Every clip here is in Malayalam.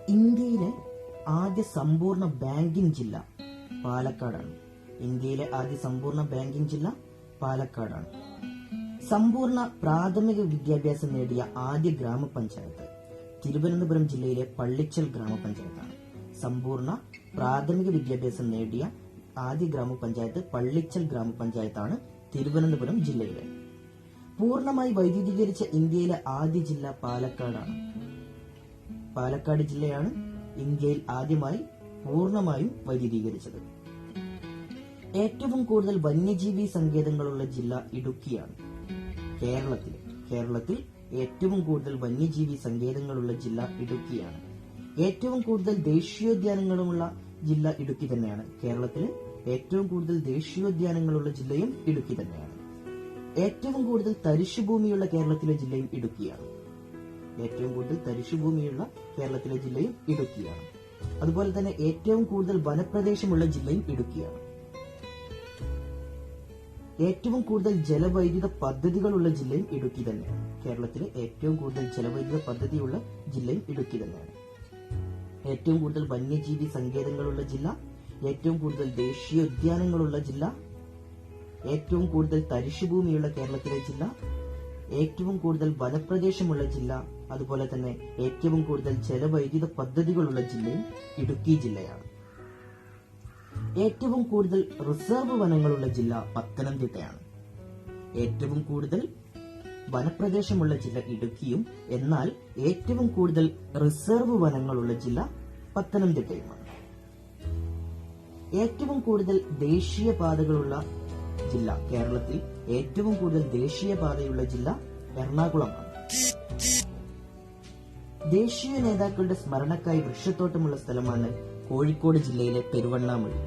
ഇന്ത്യയിലെ ആദ്യ സമ്പൂർണ്ണ ബാങ്കിംഗ് ജില്ല പാലക്കാടാണ്. ഇന്ത്യയിലെ ആദ്യ സമ്പൂർണ്ണ ബാങ്കിംഗ് ജില്ല പാലക്കാടാണ്. സമ്പൂർണ്ണ പ്രാഥമിക വിദ്യാഭ്യാസം നേടിയ ആദ്യ ഗ്രാമപഞ്ചായത്ത് തിരുവനന്തപുരം ജില്ലയിലെ പള്ളിച്ചൽ ഗ്രാമപഞ്ചായത്താണ്. സമ്പൂർണ്ണ പ്രാഥമിക വിദ്യാഭ്യാസം നേടിയ ആദ്യ ഗ്രാമപഞ്ചായത്ത് പള്ളിച്ചൽ ഗ്രാമപഞ്ചായത്താണ് തിരുവനന്തപുരം ജില്ലയിലെ. പൂർണ്ണമായി വൈദ്യുതീകരിച്ച ഇന്ത്യയിലെ ആദ്യ ജില്ല പാലക്കാടാണ്. പാലക്കാട് ജില്ലയാണ് ഇന്ത്യയിൽ ആദ്യമായി പൂർണ്ണമായും വൈദ്യുതീകരിച്ചത്. ഏറ്റവും കൂടുതൽ വന്യജീവി സങ്കേതങ്ങളുള്ള ജില്ല ഇടുക്കിയാണ്. കേരളത്തിൽ ഏറ്റവും കൂടുതൽ വന്യജീവി സങ്കേതങ്ങളുള്ള ജില്ല ഇടുക്കിയാണ്. ഏറ്റവും കൂടുതൽ ദേശീയോദ്യാനങ്ങളുമുള്ള ജില്ല ഇടുക്കി തന്നെയാണ്. കേരളത്തില് ഏറ്റവും കൂടുതൽ ദേശീയോദ്യാനങ്ങളുള്ള ജില്ലയും ഇടുക്കി തന്നെയാണ്. ഏറ്റവും കൂടുതൽ തരിശുഭൂമിയുള്ള കേരളത്തിലെ ജില്ലയും ഇടുക്കിയാണ്. ഏറ്റവും കൂടുതൽ തരിശുഭൂമിയുള്ള കേരളത്തിലെ ജില്ലയും ഇടുക്കിയാണ്. അതുപോലെ തന്നെ ഏറ്റവും കൂടുതൽ വനപ്രദേശമുള്ള ജില്ലയും ഇടുക്കിയാണ്. ഏറ്റവും കൂടുതൽ ജലവൈദ്യുത പദ്ധതികളുള്ള ജില്ലയും ഇടുക്കി തന്നെയാണ്. കേരളത്തിലെ ഏറ്റവും കൂടുതൽ ജലവൈദ്യുത പദ്ധതിയുള്ള ജില്ലയും ഇടുക്കി തന്നെയാണ്. ഏറ്റവും കൂടുതൽ വന്യജീവി സങ്കേതങ്ങളുള്ള ജില്ല, ഏറ്റവും കൂടുതൽ ദേശീയോദ്യാനങ്ങളുള്ള ജില്ല, ഏറ്റവും കൂടുതൽ തരിശുഭൂമിയുള്ള കേരളത്തിലെ ജില്ല, ഏറ്റവും കൂടുതൽ വനപ്രദേശമുള്ള ജില്ല, അതുപോലെ തന്നെ ഏറ്റവും കൂടുതൽ ജലവൈദ്യുത പദ്ധതികളുള്ള ജില്ലയും ഇടുക്കി ജില്ലയാണ്. ഏറ്റവും കൂടുതൽ റിസർവ് വനങ്ങളുള്ള ജില്ല പത്തനംതിട്ടയാണ്. ഏറ്റവും കൂടുതൽ വനപ്രദേശമുള്ള ജില്ല ഇടുക്കിയും എന്നാൽ ഏറ്റവും കൂടുതൽ റിസർവ് വനങ്ങളുള്ള ജില്ല പത്തനംതിട്ടയുമാണ്. ഏറ്റവും കൂടുതൽ ദേശീയപാതകളുള്ള ജില്ല കേരളത്തിൽ ഏറ്റവും കൂടുതൽ ദേശീയപാതയുള്ള ജില്ല എറണാകുളമാണ്. ദേശീയ നേതാക്കളുടെ സ്മരണക്കായി വൃക്ഷത്തോട്ടമുള്ള സ്ഥലമാണ് കോഴിക്കോട് ജില്ലയിലെ പെരുവണ്ണാമൊഴി.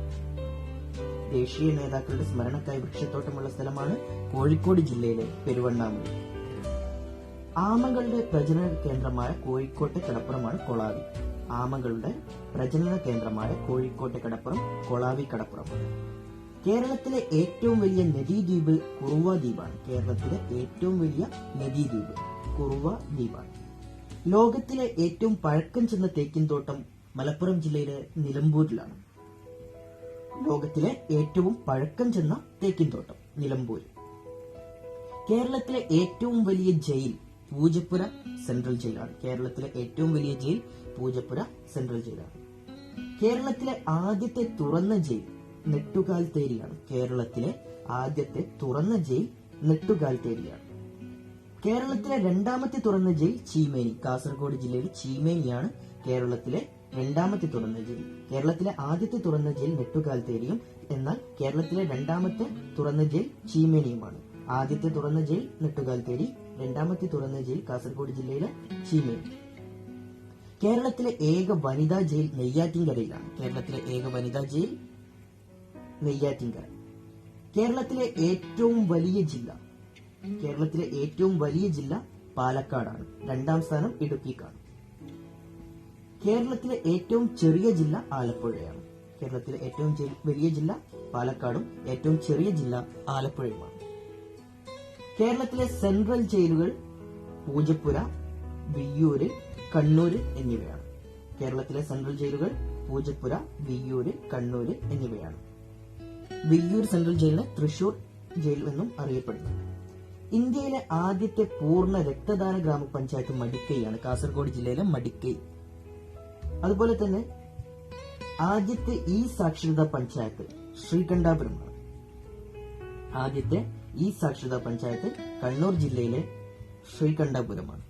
ദേശീയ നേതാക്കളുടെ സ്മരണക്കായി വൃക്ഷത്തോട്ടമുള്ള സ്ഥലമാണ് കോഴിക്കോട് ജില്ലയിലെ പെരുവണ്ണാമൊഴി. ആമകളുടെ പ്രജനന കേന്ദ്രമായ കോഴിക്കോട്ടെ കടപ്പുറമാണ് കൊളാവി. ആമകളുടെ പ്രജനന കേന്ദ്രമായ കോഴിക്കോട്ടെ കടപ്പുറം കൊളാവി കടപ്പുറമാണ്. കേരളത്തിലെ ഏറ്റവും വലിയ നദീദ്വീപ് കുറുവ ദ്വീപാണ്. കേരളത്തിലെ ഏറ്റവും വലിയ നദീദ്വീപ് കുറുവ ദ്വീപാണ്. ലോകത്തിലെ ഏറ്റവും പഴക്കം ചെന്ന തേക്കിൻതോട്ടം മലപ്പുറം ജില്ലയിലെ നിലമ്പൂരിലാണ്. ലോകത്തിലെ ഏറ്റവും പഴക്കം ചെന്ന തേക്കിൻതോട്ടം നിലമ്പൂർ. കേരളത്തിലെ ഏറ്റവും വലിയ ജയിൽ പൂജപ്പുര സെൻട്രൽ ജയിലാണ്. കേരളത്തിലെ ഏറ്റവും വലിയ ജയിൽ പൂജപ്പുര സെൻട്രൽ ജയിലാണ്. കേരളത്തിലെ ആദ്യത്തെ തുറന്ന ജയിൽ നെട്ടുകാൽത്തേരിയാണ്. കേരളത്തിലെ ആദ്യത്തെ തുറന്ന ജയിൽ നെട്ടുകാൽത്തേരിയാണ്. കേരളത്തിലെ രണ്ടാമത്തെ തുറന്ന ജയിൽ ചീമേനി. കാസർഗോഡ് ജില്ലയിലെ ചീമേനിയാണ് കേരളത്തിലെ രണ്ടാമത്തെ തുറന്ന ജയിൽ. കേരളത്തിലെ ആദ്യത്തെ തുറന്ന ജയിൽ നെട്ടുകാൽത്തേരിയും എന്നാൽ കേരളത്തിലെ രണ്ടാമത്തെ തുറന്ന ജയിൽ ചീമേനിയുമാണ്. ആദ്യത്തെ തുറന്ന ജയിൽ നെട്ടുകാൽത്തേരി, രണ്ടാമത്തെ തുറന്ന ജയിൽ കാസർഗോഡ് ജില്ലയിലെ ചീമേനി. കേരളത്തിലെ ഏക വനിതാ ജയിൽ നെയ്യാറ്റിൻകരയിലാണ്. കേരളത്തിലെ ഏക വനിതാ ജയിൽ നെയ്യാറ്റിൻകര. കേരളത്തിലെ ഏറ്റവും വലിയ ജില്ല പാലക്കാടാണ്. രണ്ടാം സ്ഥാനം ഇടുക്കിക്കാണ്. കേരളത്തിലെ ഏറ്റവും ചെറിയ ജില്ല ആലപ്പുഴയാണ്. കേരളത്തിലെ ഏറ്റവും വലിയ ജില്ല പാലക്കാടും ഏറ്റവും ചെറിയ ജില്ല ആലപ്പുഴയുമാണ്. കേരളത്തിലെ സെൻട്രൽ ജയിലുകൾ പൂജപ്പുര, വിയ്യൂര്, കണ്ണൂര് എന്നിവയാണ്. കേരളത്തിലെ സെൻട്രൽ ജയിലുകൾ പൂജപ്പുര, വിയ്യൂര്, കണ്ണൂര് എന്നിവയാണ്. വിയ്യൂർ സെൻട്രൽ ജയിലിനെ തൃശൂർ ജയിൽ എന്നും അറിയപ്പെടുന്നു. ഇന്ത്യയിലെ ആദ്യത്തെ പൂർണ്ണ രക്തദാന ഗ്രാമപഞ്ചായത്ത് മടിക്കൈയാണ്. കാസർഗോഡ് ജില്ലയിലെ മടിക്കൈ. അതുപോലെ തന്നെ ആദ്യത്തെ ഈ സാക്ഷരതാ പഞ്ചായത്ത് ശ്രീകണ്ഠാപുരമാണ്. ആദ്യത്തെ ഈ സാക്ഷരതാ പഞ്ചായത്ത് കണ്ണൂർ ജില്ലയിലെ ശ്രീകണ്ഠാപുരമാണ്.